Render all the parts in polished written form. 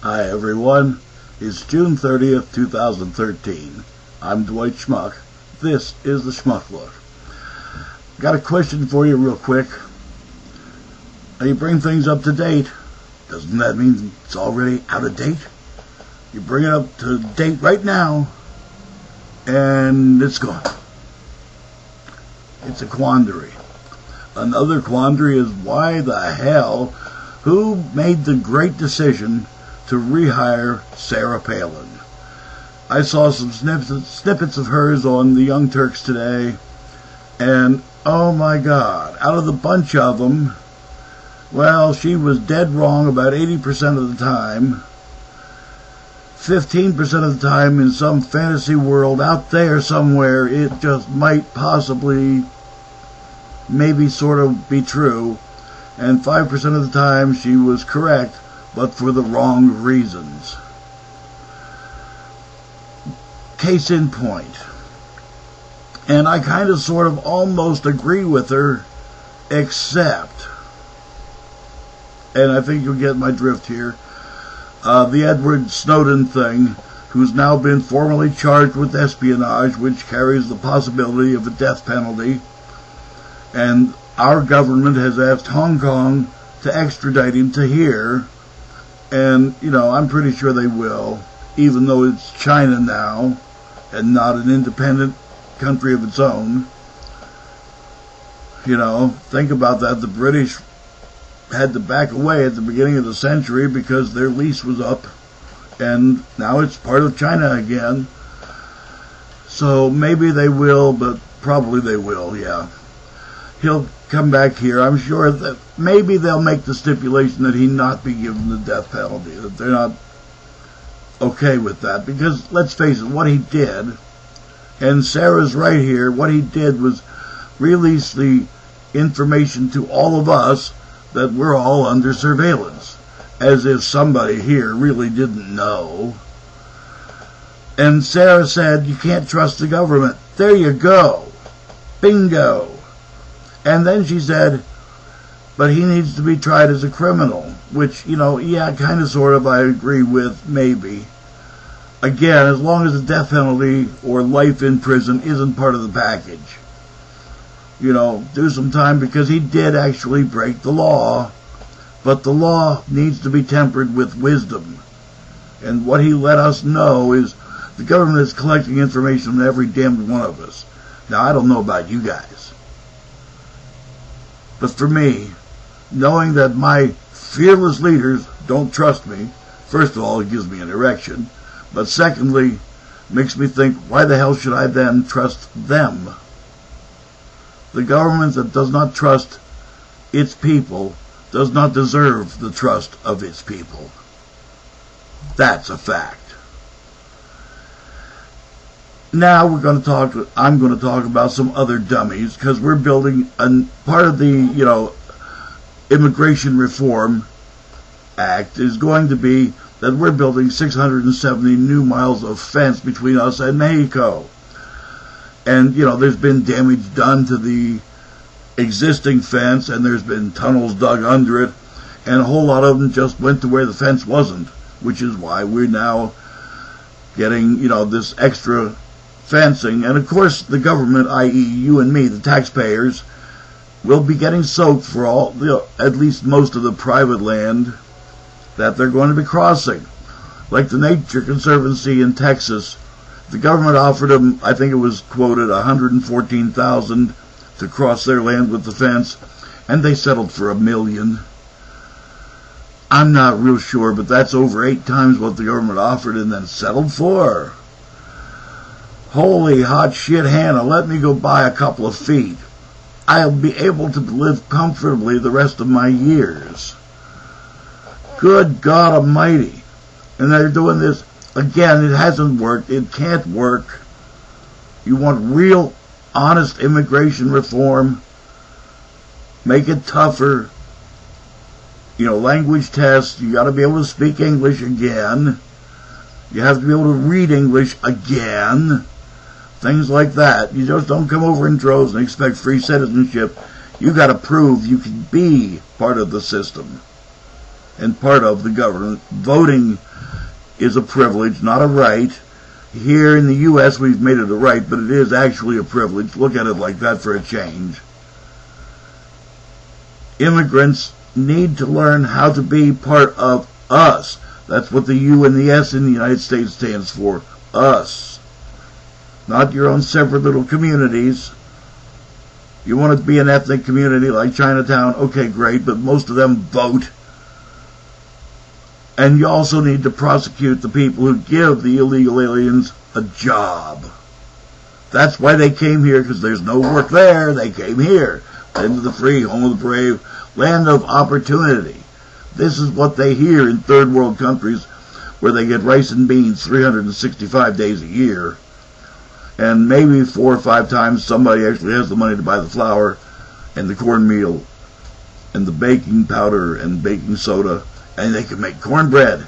Hi everyone, it's June 30th, 2013. I'm Dwight Schmuck. This is the Schmuck Look. Got a question for you real quick. Now you bring things up to date, doesn't that mean it's already out of date? You bring it up to date right now, and it's gone. It's a quandary. Another quandary is why the hell, who made the great decision to rehire Sarah Palin? I saw some snippets of hers on the Young Turks today, and oh my God, out of the bunch of them, well, she was dead wrong about 80% of the time. 15% of the time in some fantasy world out there somewhere, it just might possibly, maybe sort of be true. And 5% of the time she was correct, but for the wrong reasons. Case in point. And I kind of sort of almost agree with her, except, and I think you'll get my drift here, the Edward Snowden thing, who's now been formally charged with espionage, which carries the possibility of a death penalty. And our government has asked Hong Kong to extradite him to here. And, you know, I'm pretty sure they will, even though it's China now and not an independent country of its own. You know, think about that. The British had to back away at the beginning of the century because their lease was up, and now it's part of China again. So maybe they will, but probably they will, yeah. He'll come back here. I'm sure that maybe they'll make the stipulation that he not be given the death penalty, that they're not okay with that, because let's face it, what he did, and Sarah's right here, what he did was release the information to all of us that we're all under surveillance, as if somebody here really didn't know. And Sarah said, you can't trust the government. There you go. Bingo. And then she said, but he needs to be tried as a criminal, which, you know, yeah, kind of sort of I agree with, maybe. Again, as long as the death penalty or life in prison isn't part of the package. You know, do some time, because he did actually break the law, but the law needs to be tempered with wisdom. And what he let us know is the government is collecting information on every damned one of us. Now, I don't know about you guys, but for me, knowing that my fearless leaders don't trust me, first of all, it gives me an erection, but secondly, makes me think, why the hell should I then trust them? The government that does not trust its people does not deserve the trust of its people. That's a fact. Now I'm going to talk about some other dummies, because we're building part of the, you know, Immigration Reform Act is going to be that we're building 670 new miles of fence between us and Mexico. And, you know, there's been damage done to the existing fence, and there's been tunnels dug under it, and a whole lot of them just went to where the fence wasn't, which is why we're now getting, you know, this extra fencing. And of course the government, i.e. you and me, the taxpayers, will be getting soaked for all, you know, at least most of the private land that they're going to be crossing. Like the Nature Conservancy in Texas, the government offered them, I think it was quoted, $114,000 to cross their land with the fence, and they settled for $1 million. I'm not real sure, but that's over 8 times what the government offered and then settled for. Holy hot shit, Hannah, let me go by a couple of feet. I'll be able to live comfortably the rest of my years. Good God Almighty. And they're doing this. Again, it hasn't worked. It can't work. You want real, honest immigration reform? Make it tougher. You know, language tests. You got to be able to speak English again. You have to be able to read English again. Things like that. You just don't come over in droves and expect free citizenship. You got to prove you can be part of the system. and part of the government. Voting is a privilege, not a right. Here in the U.S. we've made it a right, but it is actually a privilege. Look at it like that for a change. Immigrants need to learn how to be part of us. That's what the U and the S in the United States stands for. Us. Not your own separate little communities. You want to be an ethnic community like Chinatown? Okay, great, but most of them vote. And you also need to prosecute the people who give the illegal aliens a job. That's why they came here, because there's no work there. They came here. Land of the free, home of the brave, land of opportunity. This is what they hear in third world countries where they get rice and beans 365 days a year. And maybe 4 or 5 times somebody actually has the money to buy the flour and the cornmeal and the baking powder and baking soda, and they can make cornbread.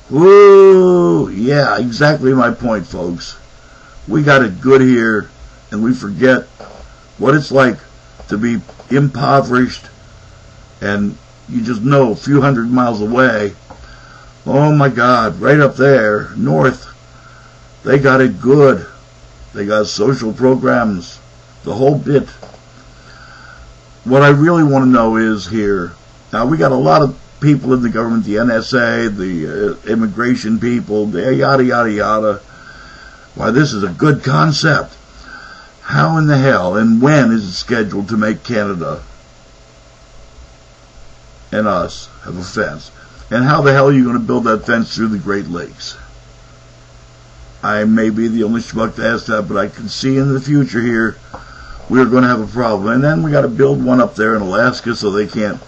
Woo! Yeah, exactly my point, folks. We got it good here, and we forget what it's like to be impoverished, and you just know a few hundred miles away, oh my God, right up there, north, they got it good. They got social programs, the whole bit. What I really want to know is here, now we got a lot of people in the government, the NSA, the immigration people, the yada yada yada. Why, this is a good concept. How in the hell and when is it scheduled to make Canada and us have a fence? And how the hell are you going to build that fence through the Great Lakes? I may be the only schmuck to ask that, but I can see in the future here we're going to have a problem. And then we got to build one up there in Alaska so they can't,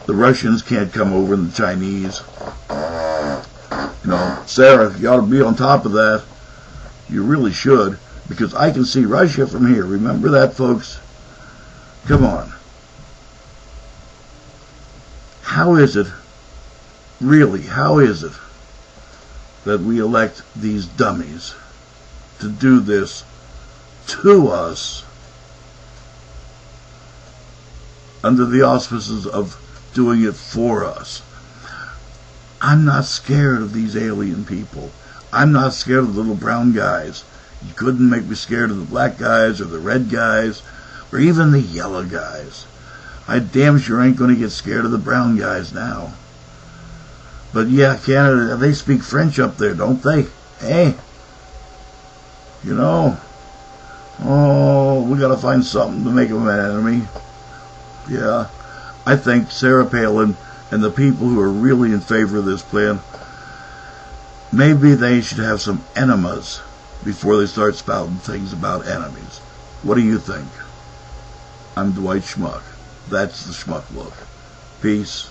the Russians can't come over and the Chinese. You know, Sarah, you ought to be on top of that. You really should, because I can see Russia from here. Remember that, folks? Come on. How is it, really, how is it that we elect these dummies to do this to us under the auspices of doing it for us? I'm not scared of these alien people. I'm not scared of the little brown guys. You couldn't make me scared of the black guys or the red guys or even the yellow guys. I damn sure ain't going to get scared of the brown guys now. But yeah, Canada, they speak French up there, don't they? Hey, you know, oh, we got to find something to make them an enemy. Yeah, I think Sarah Palin and the people who are really in favor of this plan, maybe they should have some enemas before they start spouting things about enemies. What do you think? I'm Dwight Schmuck. That's the Schmuck Look. Peace.